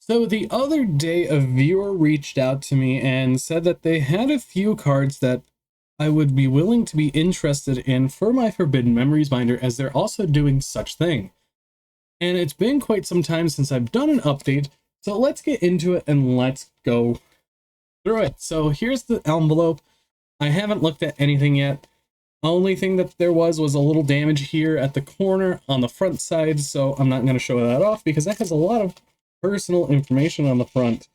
So the other day, a viewer reached out to me and said that they had a few cards that I would be willing to be interested in for my Forbidden Memories binder, as they're also doing such thing. And it's been quite some time since I've done an update, so let's get into it and let's go through it. So here's the envelope. I haven't looked at anything yet. Only thing that there was a little damage here at the corner on the front side, so I'm not going to show that off because that has a lot of personal information on the front.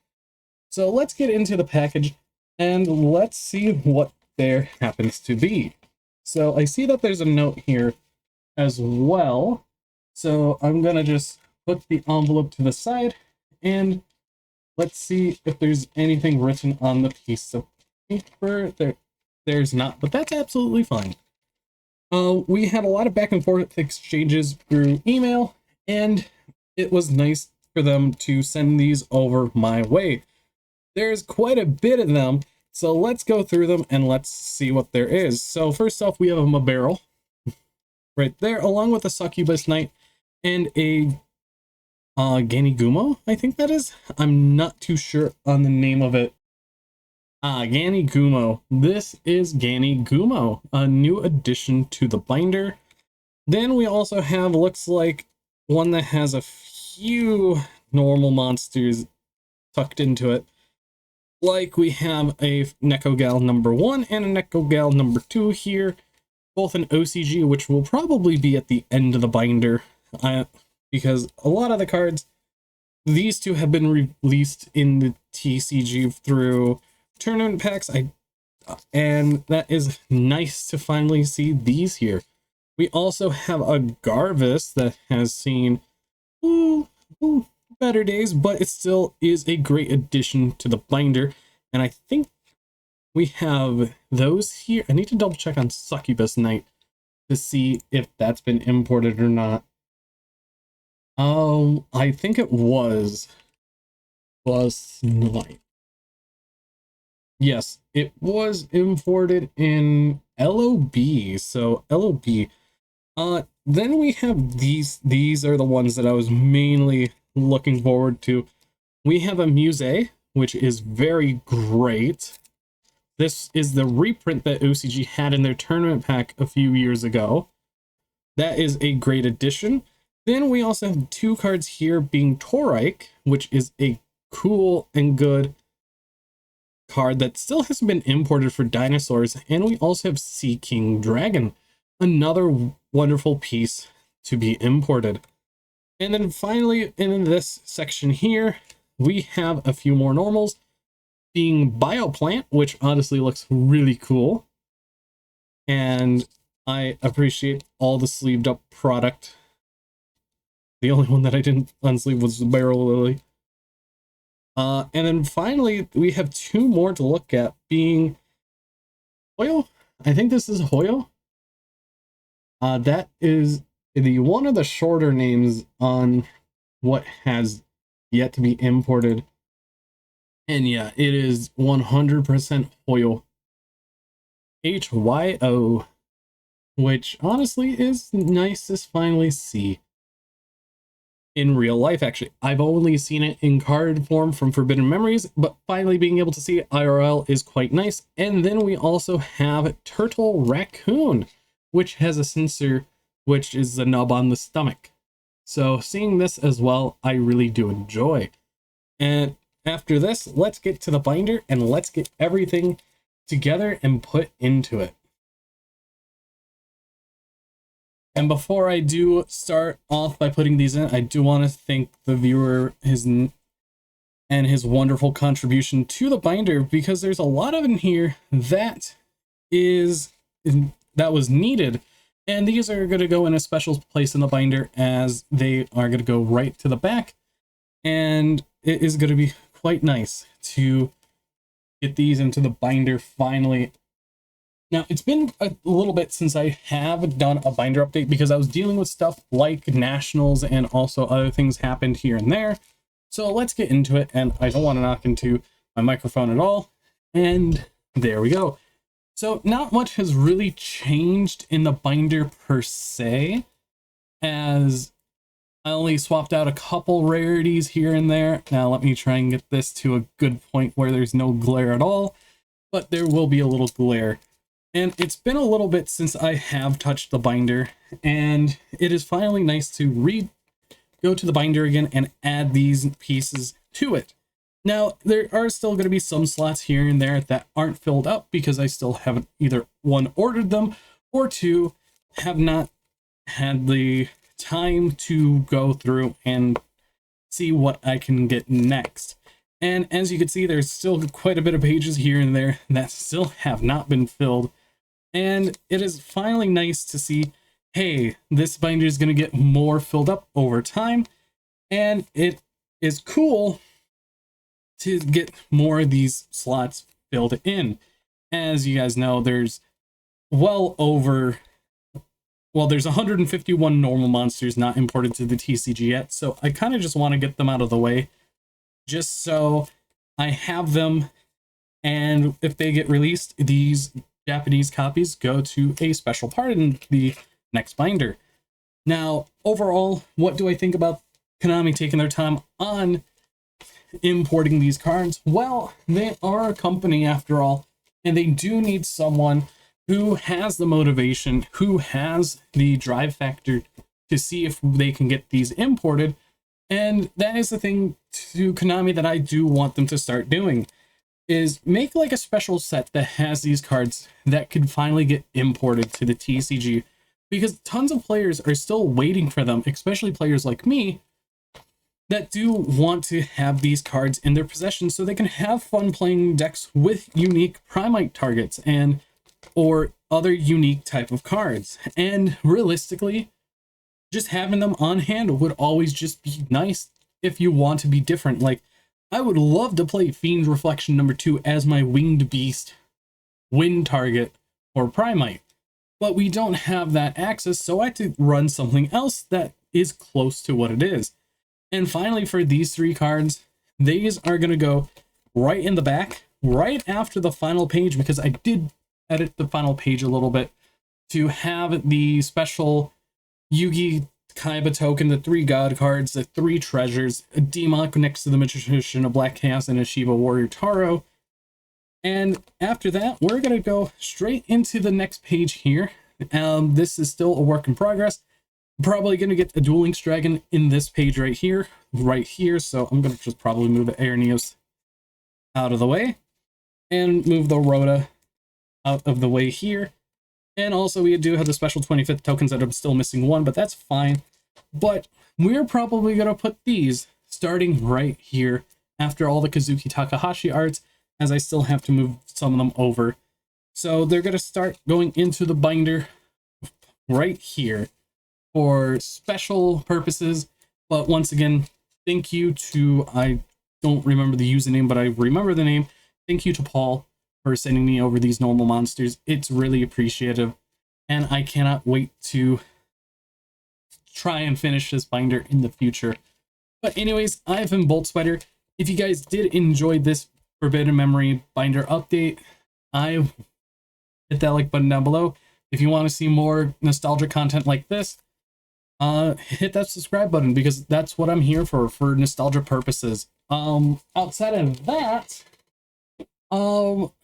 So let's get into the package and let's see what there happens to be. So I see that there's a note here as well. So I'm going to just put the envelope to the side and let's see if there's anything written on the piece of paper. There's not, but that's absolutely fine. We had a lot of back and forth exchanges through email, and it was nice for them to send these over my way. There's quite a bit of them, so let's go through them and let's see what there is. So first off, we have a Mabarrel right there, along with a Succubus Knight and a Ganigumo, I think that is. I'm not too sure on the name of it. Ganigumo. This is Ganigumo, a new addition to the binder. Then we also have, looks like, one that has a few normal monsters tucked into it. Like we have a Nekogal number 1 and a Nekogal number 2 here, both in OCG, which will probably be at the end of the binder, because a lot of the cards, these two have been released in the TCG through tournament packs, and that is nice to finally see these here. We also have a Garvis that has seen better days, but it still is a great addition to the binder. And I think we have those here. I need to double check on Succubus Knight to see if that's been imported or not. I think it was Knight. Yes, it was imported in LOB. So LOB. Then we have these. These are the ones that I was mainly looking forward to. We have a Muse, which is very great. This is the reprint that OCG had in their tournament pack a few years ago. That is a great addition. Then we also have two cards here, being Torike, which is a cool and good card that still hasn't been imported for dinosaurs. And we also have Sea King Dragon, another wonderful piece to be imported. And then finally, in this section here, we have a few more normals, being Bioplant, which honestly looks really cool. And I appreciate all the sleeved up product. The only one that I didn't unsleeve was the Barrel Lily. And then finally, we have two more to look at, being Hoyo. I think this is Hoyo. That is the one of the shorter names on what has yet to be imported. And yeah, it is 100% Hoyo. Hyo. Which honestly is nice to finally see in real life, actually. I've only seen it in card form from Forbidden Memories, but finally being able to see it IRL is quite nice. And then we also have Turtle Raccoon, which has a sensor, which is the nub on the stomach. So seeing this as well, I really do enjoy. And after this, let's get to the binder and let's get everything together and put into it. And before I do start off by putting these in, I do want to thank the viewer and his wonderful contribution to the binder, because there's a lot of in here that was needed. And these are going to go in a special place in the binder, as they are going to go right to the back. And it is going to be quite nice to get these into the binder finally. Now, it's been a little bit since I have done a binder update, because I was dealing with stuff like nationals and also other things happened here and there. So let's get into it, and I don't want to knock into my microphone at all. And there we go. So not much has really changed in the binder per se, as I only swapped out a couple rarities here and there. Now let me try and get this to a good point where there's no glare at all, but there will be a little glare. And it's been a little bit since I have touched the binder, and it is finally nice to go to the binder again and add these pieces to it. Now, there are still going to be some slots here and there that aren't filled up because I still haven't either one, ordered them, or two, have not had the time to go through and see what I can get next. And as you can see, there's still quite a bit of pages here and there that still have not been filled. And it is finally nice to see, hey, this binder is going to get more filled up over time. And it is cool to get more of these slots filled in. As you guys know, there's there's 151 normal monsters not imported to the TCG yet, so I kind of just want to get them out of the way, just so I have them, and if they get released, these Japanese copies go to a special part in the next binder. Now, overall, what do I think about Konami taking their time on importing these cards? Well, they are a company after all, and they do need someone who has the motivation, who has the drive factor to see if they can get these imported. And that is the thing to Konami that I do want them to start doing, is make like a special set that has these cards that could finally get imported to the TCG, because tons of players are still waiting for them, especially players like me that do want to have these cards in their possession so they can have fun playing decks with unique Primite targets and or other unique type of cards. And realistically, just having them on hand would always just be nice if you want to be different. Like, I would love to play Fiend Reflection #2 as my winged beast win target or Primite, but we don't have that access, so I had to run something else that is close to what it is. And finally, for these three cards, these are going to go right in the back, right after the final page, because I did edit the final page a little bit to have the special Yugi Kaiba token, the 3 god cards, the 3 treasures, a Demon next to the Magician, a Black Chaos, and a Shiva Warrior Taro. And after that, we're going to go straight into the next page here. This is still a work in progress. Probably going to get a Duel Links Dragon in this page right here, so I'm going to just probably move the Aeroneos out of the way and move the Rhoda out of the way here. And also we do have the special 25th tokens that I'm still missing one, but that's fine. But we're probably going to put these starting right here after all the Kazuki Takahashi arts, as I still have to move some of them over. So they're going to start going into the binder right here for special purposes. But once again, thank you to, I don't remember the username, but I remember the name. Thank you to Paul for sending me over these normal monsters. It's really appreciative, and I cannot wait to try and finish this binder in the future. But anyways, I've been BoltSpider. If you guys did enjoy this Forbidden Memory binder update, I hit that like button down below. If you want to see more nostalgia content like this, hit that subscribe button, because that's what I'm here for nostalgia purposes. Outside of that, I'll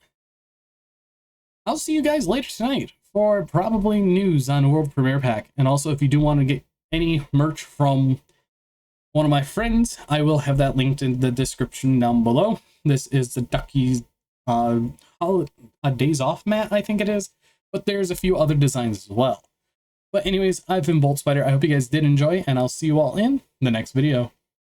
see you guys later tonight for probably news on World Premiere Pack. And also, if you do want to get any merch from one of my friends, I will have that linked in the description down below. This is the Ducky's a Days Off mat, I think it is, but there's a few other designs as well. But anyways, I've been BoltSpider. I hope you guys did enjoy, and I'll see you all in the next video.